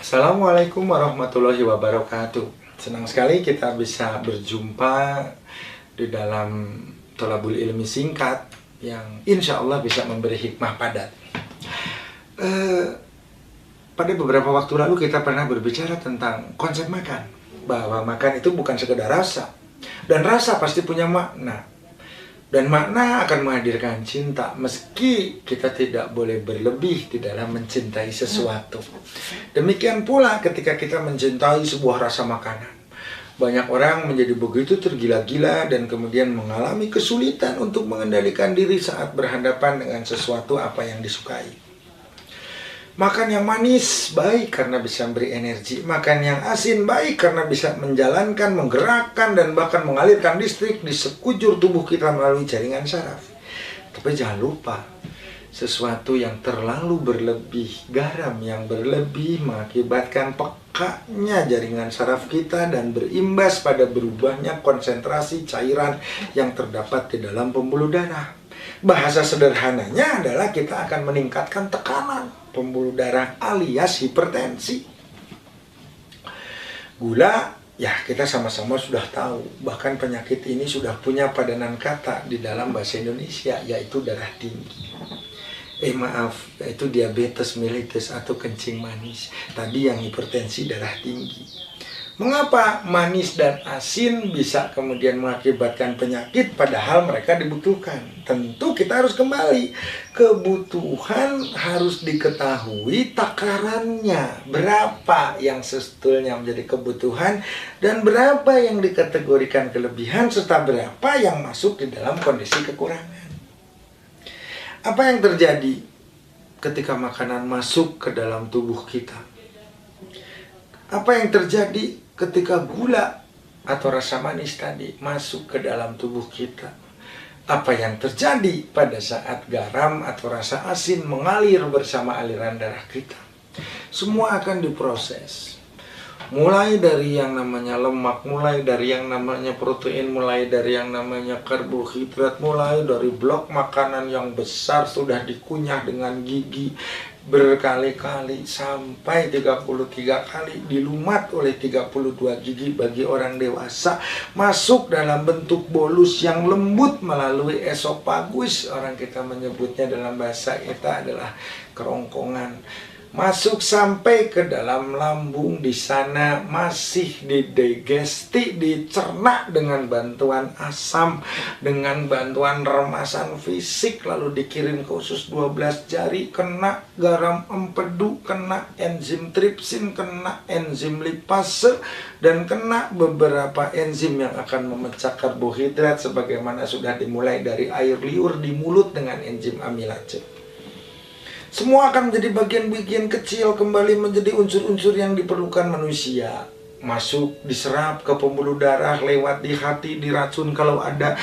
Assalamualaikum warahmatullahi wabarakatuh. Senang sekali kita bisa berjumpa di dalam Thalabul Ilmi singkat yang insya Allah bisa memberi hikmah padat. Pada beberapa waktu lalu kita pernah berbicara tentang konsep makan, bahwa makan itu bukan sekedar rasa, dan rasa pasti punya makna. Dan makna akan menghadirkan cinta, meski kita tidak boleh berlebih di dalam mencintai sesuatu. Demikian pula ketika kita mencintai sebuah rasa makanan. Banyak orang menjadi begitu tergila-gila dan kemudian mengalami kesulitan untuk mengendalikan diri saat berhadapan dengan sesuatu apa yang disukai. Makan yang manis baik karena bisa memberi energi. Makan yang asin baik karena bisa menjalankan, menggerakkan, dan bahkan mengalirkan listrik di sekujur tubuh kita melalui jaringan saraf. Tapi jangan lupa, sesuatu yang terlalu berlebih, garam yang berlebih mengakibatkan pekaknya jaringan saraf kita dan berimbas pada berubahnya konsentrasi cairan yang terdapat di dalam pembuluh darah. Bahasa sederhananya adalah kita akan meningkatkan tekanan pembuluh darah alias hipertensi. Gula, ya kita sama-sama sudah tahu. Bahkan penyakit ini sudah punya padanan kata di dalam bahasa Indonesia, yaitu darah tinggi. Yaitu diabetes mellitus atau kencing manis. Tadi yang hipertensi, darah tinggi. Mengapa manis dan asin bisa kemudian mengakibatkan penyakit padahal mereka dibutuhkan? Tentu kita harus kembali. Kebutuhan harus diketahui takarannya. Berapa yang sebetulnya menjadi kebutuhan dan berapa yang dikategorikan kelebihan serta berapa yang masuk di dalam kondisi kekurangan. Apa yang terjadi ketika makanan masuk ke dalam tubuh kita? Apa yang terjadi ketika gula atau rasa manis tadi masuk ke dalam tubuh kita? Apa yang terjadi pada saat garam atau rasa asin mengalir bersama aliran darah kita? Semua akan diproses. Mulai dari yang namanya lemak, mulai dari yang namanya protein, mulai dari yang namanya karbohidrat, mulai dari blok makanan yang besar sudah dikunyah dengan gigi berkali-kali sampai 33 kali dilumat oleh 32 gigi bagi orang dewasa, masuk dalam bentuk bolus yang lembut melalui esofagus, orang kita menyebutnya dalam bahasa kita adalah kerongkongan, masuk sampai ke dalam lambung. Di sana masih didigesti, dicerna dengan bantuan asam, dengan bantuan remasan fisik, lalu dikirim ke usus 12 jari, kena garam empedu, kena enzim tripsin, kena enzim lipase, dan kena beberapa enzim yang akan memecah karbohidrat sebagaimana sudah dimulai dari air liur di mulut dengan enzim amilase. Semua akan menjadi bagian-bagian kecil kembali menjadi unsur-unsur yang diperlukan manusia. Masuk, diserap ke pembuluh darah, lewat di hati, diracun kalau ada,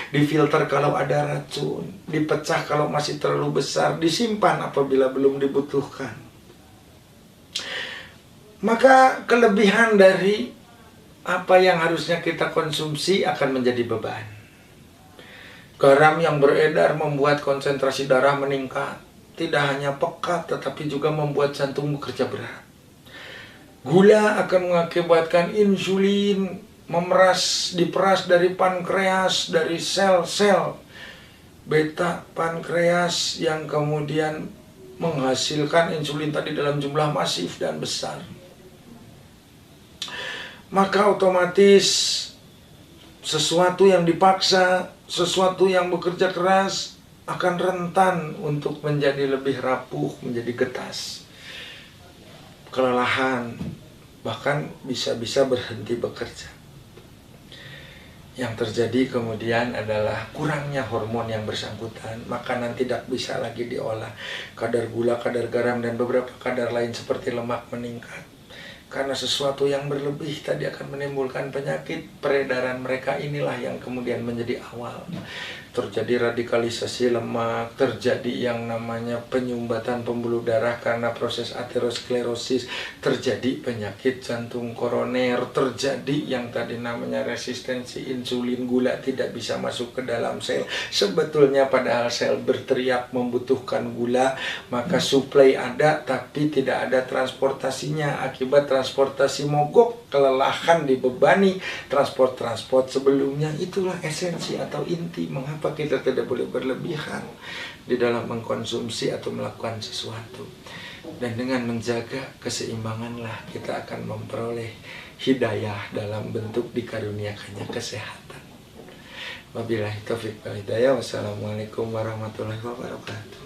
difilter kalau ada racun, dipecah kalau masih terlalu besar, disimpan apabila belum dibutuhkan. Maka kelebihan dari apa yang harusnya kita konsumsi akan menjadi beban. Garam yang beredar membuat konsentrasi darah meningkat. Tidak hanya pekat, tetapi juga membuat jantung bekerja berat. Gula akan mengakibatkan insulin diperas dari pankreas, dari sel-sel beta pankreas yang kemudian menghasilkan insulin tadi dalam jumlah masif dan besar. Maka otomatis sesuatu yang dipaksa, sesuatu yang bekerja keras akan rentan untuk menjadi lebih rapuh, menjadi getas, kelelahan, bahkan bisa-bisa berhenti bekerja. Yang terjadi kemudian adalah kurangnya hormon yang bersangkutan, makanan tidak bisa lagi diolah, kadar gula, kadar garam, dan beberapa kadar lain seperti lemak meningkat. Karena sesuatu yang berlebih tadi akan menimbulkan penyakit, peredaran mereka inilah yang kemudian menjadi awal. terjadi radikalisasi lemak, terjadi yang namanya penyumbatan pembuluh darah karena proses aterosklerosis, terjadi penyakit jantung koroner, terjadi yang tadi namanya resistensi insulin, gula tidak bisa masuk ke dalam sel. Sebetulnya padahal sel berteriak membutuhkan gula, maka suplai ada tapi tidak ada transportasinya. Akibat transportasi mogok, kelelahan, dibebani transport sebelumnya. Itulah esensi atau inti mengapa kita tidak boleh berlebihan di dalam mengkonsumsi atau melakukan sesuatu. Dan dengan menjaga keseimbanganlah kita akan memperoleh hidayah dalam bentuk dikaruniakannya kesehatan. Wabillahi taufiq wal hidayah. Wassalamualaikum warahmatullahi wabarakatuh.